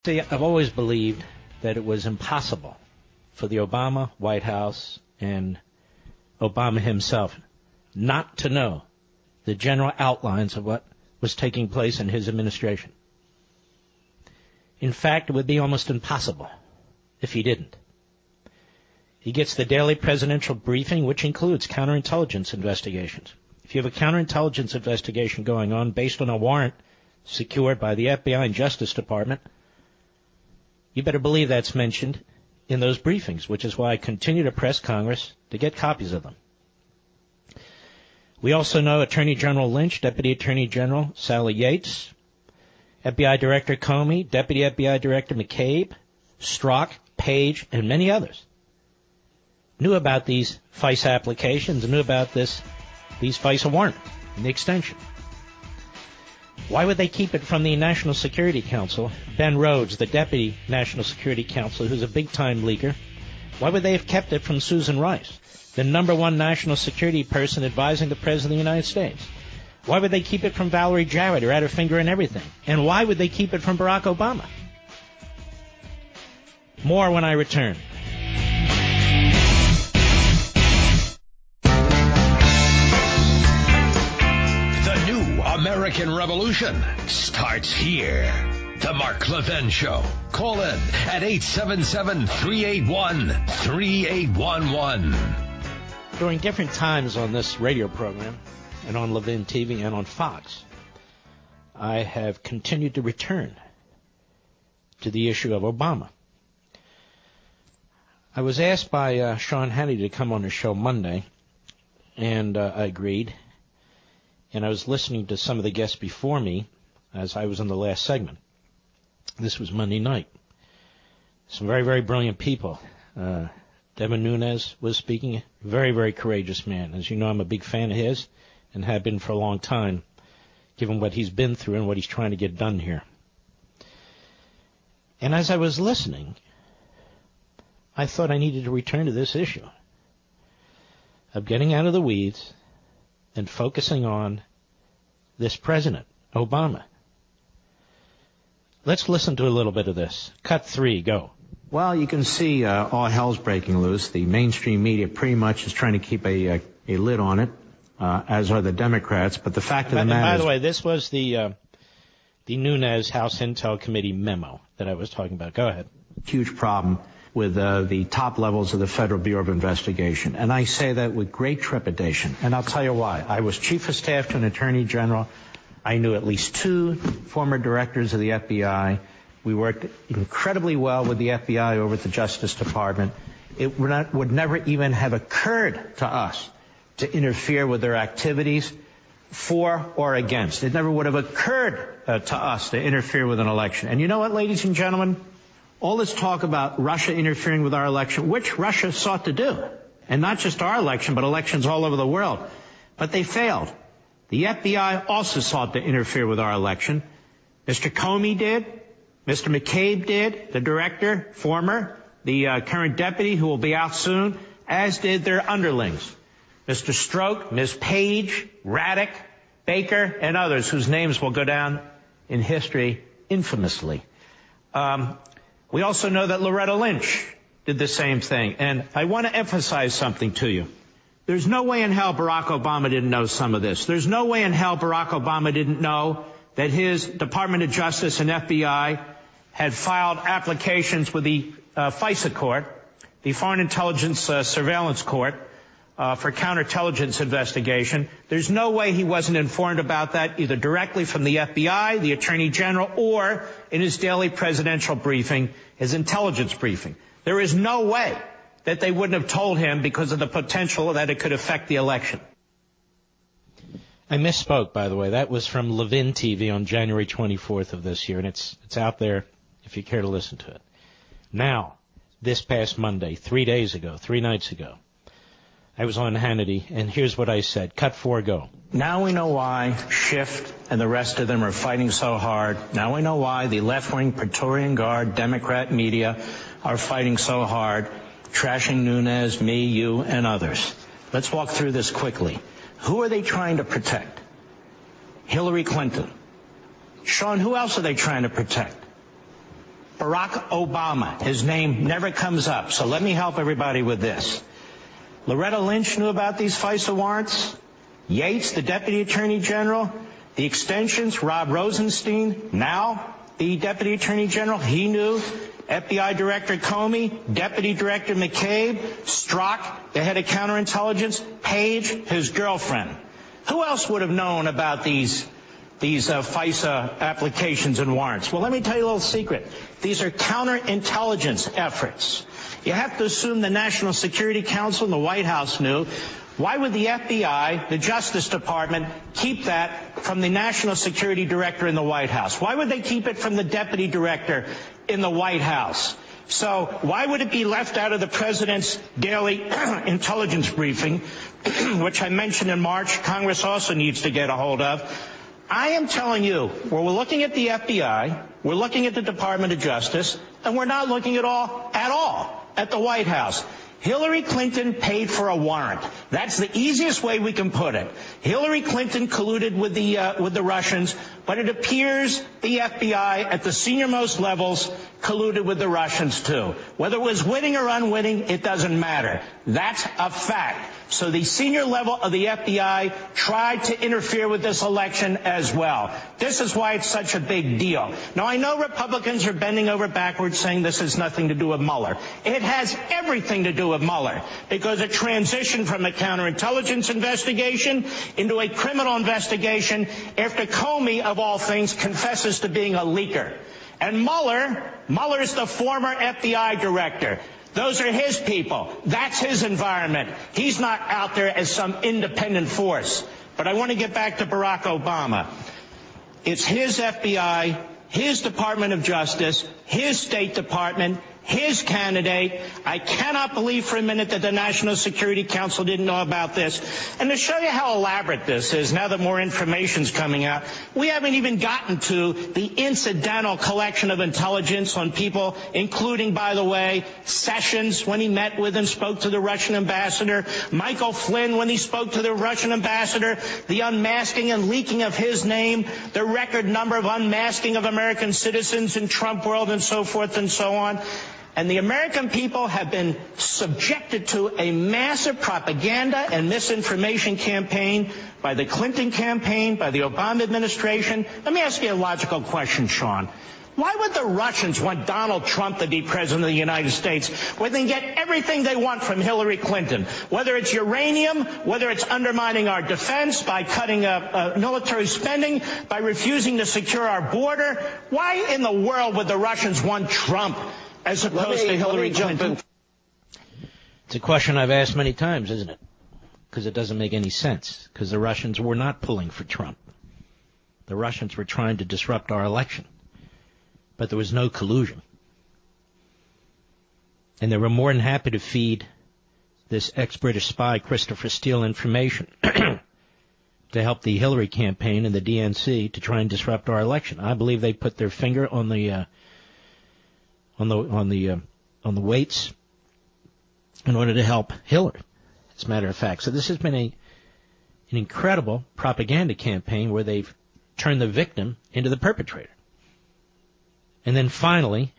See, I've always believed that it was impossible for the Obama White House and Obama himself not to know the general outlines of what was taking place in his administration. In fact, it would be almost impossible if he didn't. He gets the daily presidential briefing, which includes counterintelligence investigations. If you have a counterintelligence investigation going on based on a warrant secured by the FBI and Justice Department, you better believe that's mentioned in those briefings, which is why I continue to press Congress to get copies of them. We also know Attorney General Lynch, Deputy Attorney General Sally Yates, FBI Director Comey, Deputy FBI Director McCabe, Strzok, Page, and many others knew about these FISA applications, knew about these FISA warrants and the extension. Why would they keep it from the National Security Council? Ben Rhodes, the Deputy National Security Counsel, who's a big-time leaker. Why would they have kept it from Susan Rice, the #1 national security person advising the President of the United States? Why would they keep it from Valerie Jarrett, who had her finger in everything? And why would they keep it from Barack Obama? More when I return. American Revolution starts here. The Mark Levin Show. Call in at 877-381-3811. During different times on this radio program and on Levin TV and on Fox, I have continued to return to the issue of Obama. I was asked by Sean Hannity to come on the show Monday, and I agreed. And I was listening to some of the guests before me as I was in the last segment. This was Monday night. Some very, very brilliant people. Devin Nunes was speaking. Very, very courageous man. As you know, I'm a big fan of his and have been for a long time, given what he's been through and what he's trying to get done here. And as I was listening, I thought I needed to return to this issue of getting out of the weeds and focusing on this president, Obama. Let's listen to a little bit of this. Cut 3, go. Well, you can see all hell's breaking loose. The mainstream media pretty much is trying to keep a lid on it, as are the Democrats. But the fact of the matter is... By the way, this was the Nunes House Intel Committee memo that I was talking about. Go ahead. Huge problem with the top levels of the Federal Bureau of Investigation. And I say that with great trepidation. And I'll tell you why. I was Chief of Staff to an Attorney General. I knew at least 2 former directors of the FBI. We worked incredibly well with the FBI over at the Justice Department. It would never even have occurred to us to interfere with their activities for or against. It never would have occurred to us to interfere with an election. And you know what, ladies and gentlemen? All this talk about Russia interfering with our election, which Russia sought to do, and not just our election, but elections all over the world. But they failed. The FBI also sought to interfere with our election. Mr. Comey did. Mr. McCabe did, the director, former, the current deputy, who will be out soon, as did their underlings. Mr. Strzok, Ms. Page, Raddick, Baker, and others whose names will go down in history infamously. We also know that Loretta Lynch did the same thing. And I want to emphasize something to you. There's no way in hell Barack Obama didn't know some of this. There's no way in hell Barack Obama didn't know that his Department of Justice and FBI had filed applications with the FISA court, the Foreign Intelligence Surveillance Court, for counterintelligence investigation. There's no way he wasn't informed about that either directly from the FBI, the Attorney General, or in his daily presidential briefing, his intelligence briefing. There is no way that they wouldn't have told him because of the potential that it could affect the election. I misspoke, by the way. That was from Levin TV on January 24th of this year, and it's out there if you care to listen to it. Now, this past Monday, 3 days ago, 3 nights ago, I was on Hannity, and here's what I said. Cut 4, go. Now we know why Schiff and the rest of them are fighting so hard. Now we know why the left-wing Praetorian Guard Democrat media are fighting so hard, trashing Nunes, me, you, and others. Let's walk through this quickly. Who are they trying to protect? Hillary Clinton. Sean, who else are they trying to protect? Barack Obama. His name never comes up. So let me help everybody with this. Loretta Lynch knew about these FISA warrants. Yates, the Deputy Attorney General. The extensions, Rob Rosenstein, now the Deputy Attorney General, he knew. FBI Director Comey, Deputy Director McCabe, Strzok, the head of counterintelligence, Page, his girlfriend. Who else would have known about these FISA applications and warrants? Well, let me tell you a little secret. These are counterintelligence efforts. You have to assume the National Security Council and the White House knew. Why would the FBI, the Justice Department, keep that from the National Security Director in the White House? Why would they keep it from the Deputy Director in the White House? So why would it be left out of the President's daily intelligence briefing, which I mentioned in March, Congress also needs to get a hold of? I am telling you, we're looking at the FBI, we're looking at the Department of Justice, and we're not looking at all at the White House. Hillary Clinton paid for a warrant. That's the easiest way we can put it. Hillary Clinton colluded with the Russians, but it appears the FBI at the senior-most levels colluded with the Russians too. Whether it was witting or unwitting, it doesn't matter. That's a fact. So the senior level of the FBI tried to interfere with this election as well. This is why it's such a big deal. Now, I know Republicans are bending over backwards saying this has nothing to do with Mueller. It has everything to do with Mueller, because it transitioned from a counterintelligence investigation into a criminal investigation after Comey, of all things, confesses to being a leaker. And Mueller is the former FBI director. Those are his people. That's his environment. He's not out there as some independent force. But I want to get back to Barack Obama. It's his FBI, his Department of Justice, his State Department, his candidate. I cannot believe for a minute that the National Security Council didn't know about this. And to show you how elaborate this is, now that more information's coming out, we haven't even gotten to the incidental collection of intelligence on people, including, by the way, Sessions when he met with and spoke to the Russian ambassador, Michael Flynn when he spoke to the Russian ambassador, the unmasking and leaking of his name, the record number of unmasking of American citizens in Trump world, and so forth and so on. And the American people have been subjected to a massive propaganda and misinformation campaign by the Clinton campaign, by the Obama administration. Let me ask you a logical question, Sean. Why would the Russians want Donald Trump to be president of the United States when they get everything they want from Hillary Clinton? Whether it's uranium, whether it's undermining our defense by cutting military spending, by refusing to secure our border. Why in the world would the Russians want Trump as opposed to Hillary Clinton? It's a question I've asked many times, isn't it? Because it doesn't make any sense. Because the Russians were not pulling for Trump. The Russians were trying to disrupt our election. But there was no collusion. And they were more than happy to feed this ex-British spy, Christopher Steele, information to help the Hillary campaign and the DNC to try and disrupt our election. I believe they put their finger on the weights in order to help Hillary, as a matter of fact. So this has been an incredible propaganda campaign where they've turned the victim into the perpetrator. And then finally,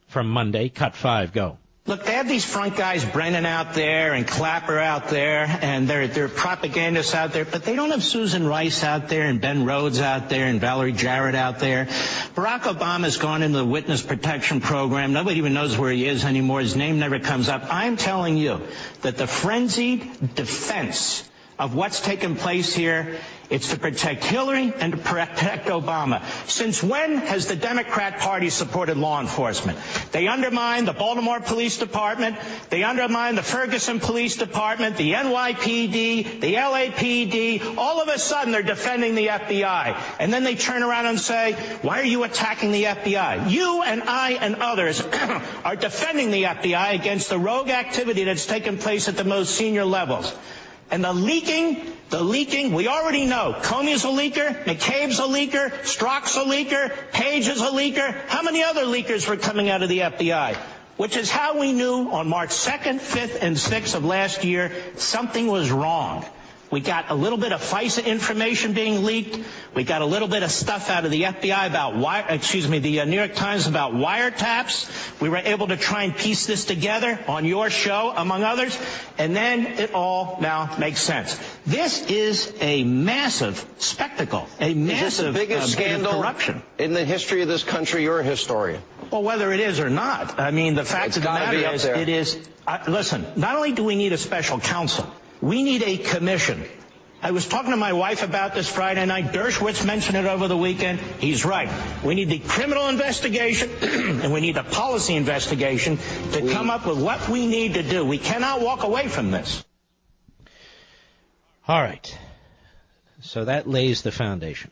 from Monday, cut 5, go. Look, they have these front guys, Brennan out there and Clapper out there, and they're propagandists out there, but they don't have Susan Rice out there and Ben Rhodes out there and Valerie Jarrett out there. Barack Obama's gone into the witness protection program. Nobody even knows where he is anymore. His name never comes up. I'm telling you that the frenzied defense of what's taken place here, it's to protect Hillary and to protect Obama. Since when has the Democrat Party supported law enforcement? They undermined the Baltimore Police Department. They undermined the Ferguson Police Department, the NYPD, the LAPD. All of a sudden, they're defending the FBI. And then they turn around and say, why are you attacking the FBI? You and I and others are defending the FBI against the rogue activity that's taken place at the most senior levels. And the leaking, we already know. Comey's a leaker, McCabe's a leaker, Strzok's a leaker, Page is a leaker. How many other leakers were coming out of the FBI? Which is how we knew on March 2nd, 5th, and 6th of last year something was wrong. We got a little bit of FISA information being leaked. We got a little bit of stuff out of the FBI about the New York Times about wiretaps. We were able to try and piece this together on your show, among others, and then it all now makes sense. This is a massive spectacle, a massive is this the biggest scandal corruption in the history of this country. You're a historian. Well, whether it is or not, I mean, the fact of the matter is, it is. Listen, not only do we need a special counsel, we need a commission. I was talking to my wife about this Friday night. Dershowitz mentioned it over the weekend. He's right. We need the criminal investigation and we need a policy investigation to come up with what we need to do. We cannot walk away from this. All right. So that lays the foundation.